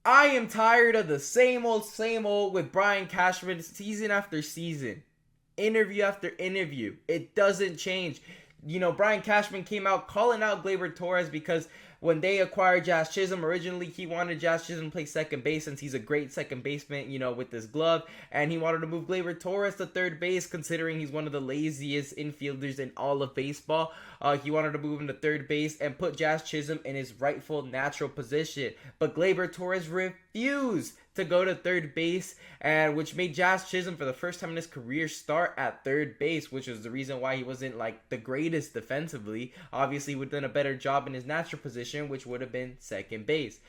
I am tired of the same old with Brian Cashman season after season, interview after interview. It doesn't change. Brian Cashman came out calling out Gleyber Torres because when they acquired Jazz Chisholm, originally he wanted Jazz Chisholm to play second base since he's a great second baseman, with his glove, and he wanted to move Gleyber Torres to third base considering he's one of the laziest infielders in all of baseball. He wanted to move him to third base and put Jazz Chisholm in his rightful natural position, but Gleyber Torres refused to go to third base, and which made Jazz Chisholm for the first time in his career start at third base, which was the reason why he wasn't like the greatest defensively. Obviously, he would have done a better job in his natural position, which would have been second base.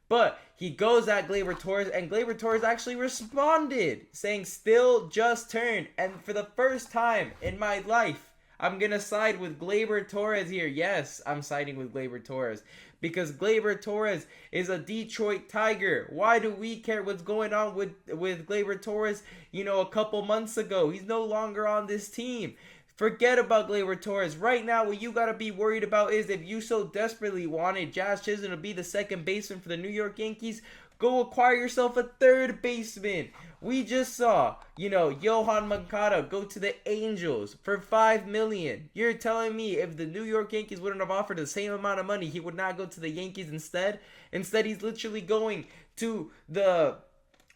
But he goes at Gleyber Torres, and Gleyber Torres actually responded, saying, "Still just turned." And for the first time in my life, I'm going to side with Gleyber Torres here. Yes, I'm siding with Gleyber Torres. Because Gleyber Torres is a Detroit Tiger. Why do we care what's going on with Gleyber Torres, a couple months ago? He's no longer on this team. Forget about Gleyber Torres. Right now, what you got to be worried about is if you so desperately wanted Jazz Chisholm to be the second baseman for the New York Yankees, go acquire yourself a third baseman. We just saw, Yohan Moncada go to the Angels for $5 million. You're telling me if the New York Yankees wouldn't have offered the same amount of money, he would not go to the Yankees instead? Instead, he's literally going to the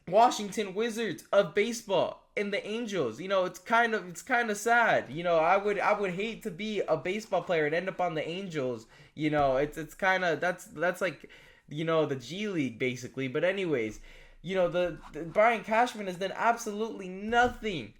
Washington Wizards of baseball and the Angels. It's kind of sad. I would hate to be a baseball player and end up on the Angels. It's kind of that's like the G League basically. But anyways, the Brian Cashman has done absolutely nothing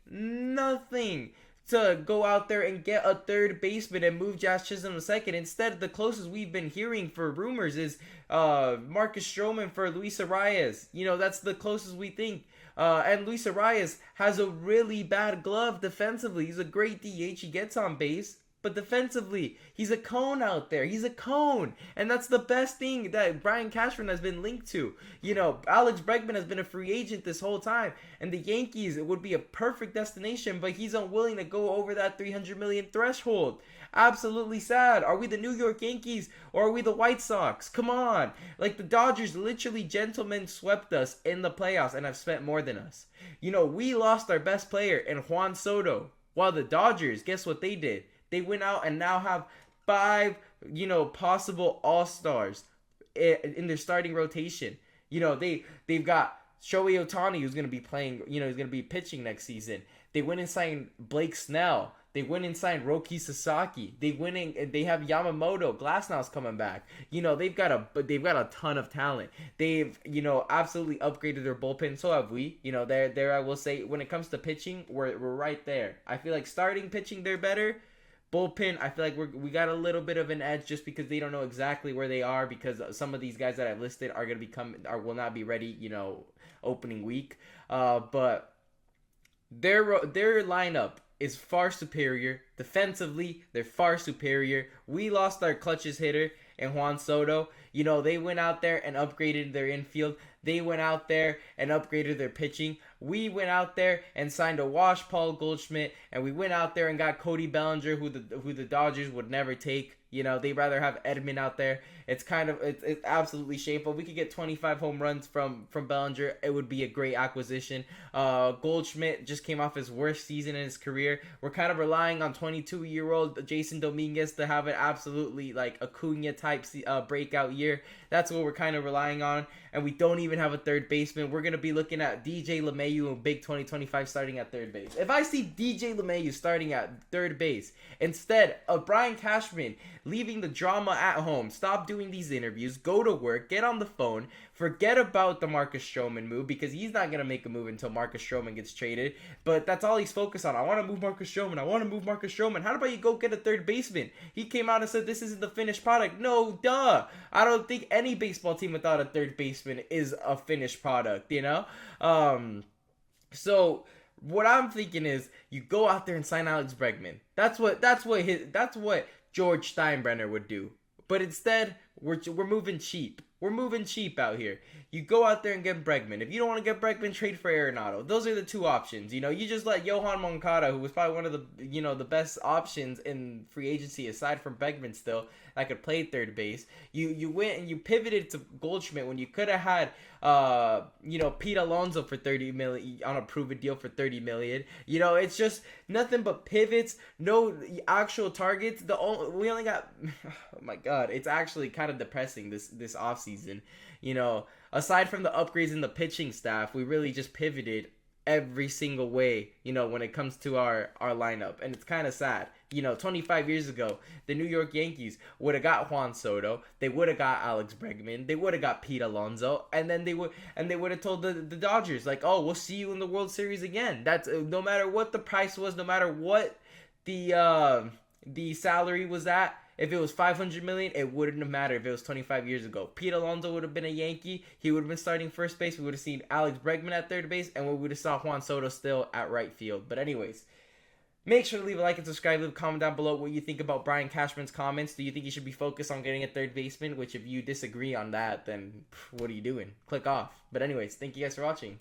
to go out there and get a third baseman and move Jazz Chisholm to second. Instead, the closest we've been hearing for rumors is Marcus Stroman for Luis Arias. That's the closest we think. And Luis Arias has a really bad glove defensively. He's a great DH. He gets on base. But defensively, he's a cone out there. He's a cone. And that's the best thing that Brian Cashman has been linked to. Alex Bregman has been a free agent this whole time. And the Yankees, it would be a perfect destination, but he's unwilling to go over that $300 million threshold. Absolutely sad. Are we the New York Yankees or are we the White Sox? Come on. Like the Dodgers literally gentlemen swept us in the playoffs and have spent more than us. We lost our best player in Juan Soto. While the Dodgers, guess what they did? They went out and now have 5, possible all-stars in their starting rotation. They've got Shohei Ohtani, who's going to be playing, he's going to be pitching next season. They went and signed Blake Snell. They went and signed Roki Sasaki. They have Yamamoto. Glasnow's coming back. They've got a ton of talent. They've, absolutely upgraded their bullpen. So have we. There I will say, when it comes to pitching, we're right there. I feel like starting pitching, they're better. Bullpen, I feel like we got a little bit of an edge just because they don't know exactly where they are, because some of these guys that I've listed are going to will not be ready, opening week. But their lineup is far superior. Defensively, they're far superior. We lost our clutches hitter and Juan Soto. They went out there and upgraded their infield. They went out there and upgraded their pitching. We went out there and signed a wash Paul Goldschmidt, and we went out there and got Cody Bellinger, who the Dodgers would never take. They'd rather have Edman out there. It's absolutely shameful. We could get 25 home runs from Bellinger. It would be a great acquisition. Goldschmidt just came off his worst season in his career. We're kind of relying on 22-year-old Jason Dominguez to have an absolutely like Acuna type breakout year. That's what we're kind of relying on. And we don't even have a third baseman. We're going to be looking at DJ LeMahieu in Big 2025 starting at third base. If I see DJ LeMahieu starting at third base instead of Brian Cashman leaving the drama at home, stop doing these interviews, go to work, get on the phone, forget about the Marcus Stroman move, because he's not going to make a move until Marcus Stroman gets traded. But that's all he's focused on. I want to move Marcus Stroman. How about you go get a third baseman? He came out and said this isn't the finished product. No, duh. I don't think any baseball team without a third baseman is a finished product, So what I'm thinking is you go out there and sign Alex Bregman. That's what George Steinbrenner would do. But instead, we're moving cheap. We're moving cheap out here. You go out there and get Bregman. If you don't want to get Bregman, trade for Arenado. Those are the two options. You just let Johan Moncada, who was probably one of the best options in free agency aside from Bregman still, that could play third base. You went and you pivoted to Goldschmidt when you could have had Pete Alonso for 30 million on a proven deal for 30 million. It's just nothing but pivots, no actual targets. We only got oh my god, it's actually kind of depressing this offseason. Aside from the upgrades in the pitching staff, we really just pivoted every single way, when it comes to our lineup. And it's kind of sad. 25 years ago, the New York Yankees would have got Juan Soto. They would have got Alex Bregman. They would have got Pete Alonso. And then they would have told the Dodgers, like, oh, we'll see you in the World Series again. That's no matter what the price was, no matter what the salary was at. If it was $500 million, it wouldn't have mattered if it was 25 years ago. Pete Alonso would have been a Yankee. He would have been starting first base. We would have seen Alex Bregman at third base, and we would have saw Juan Soto still at right field. But anyways, make sure to leave a like and subscribe. Leave a comment down below what you think about Brian Cashman's comments. Do you think he should be focused on getting a third baseman? Which, if you disagree on that, then what are you doing? Click off. But anyways, thank you guys for watching.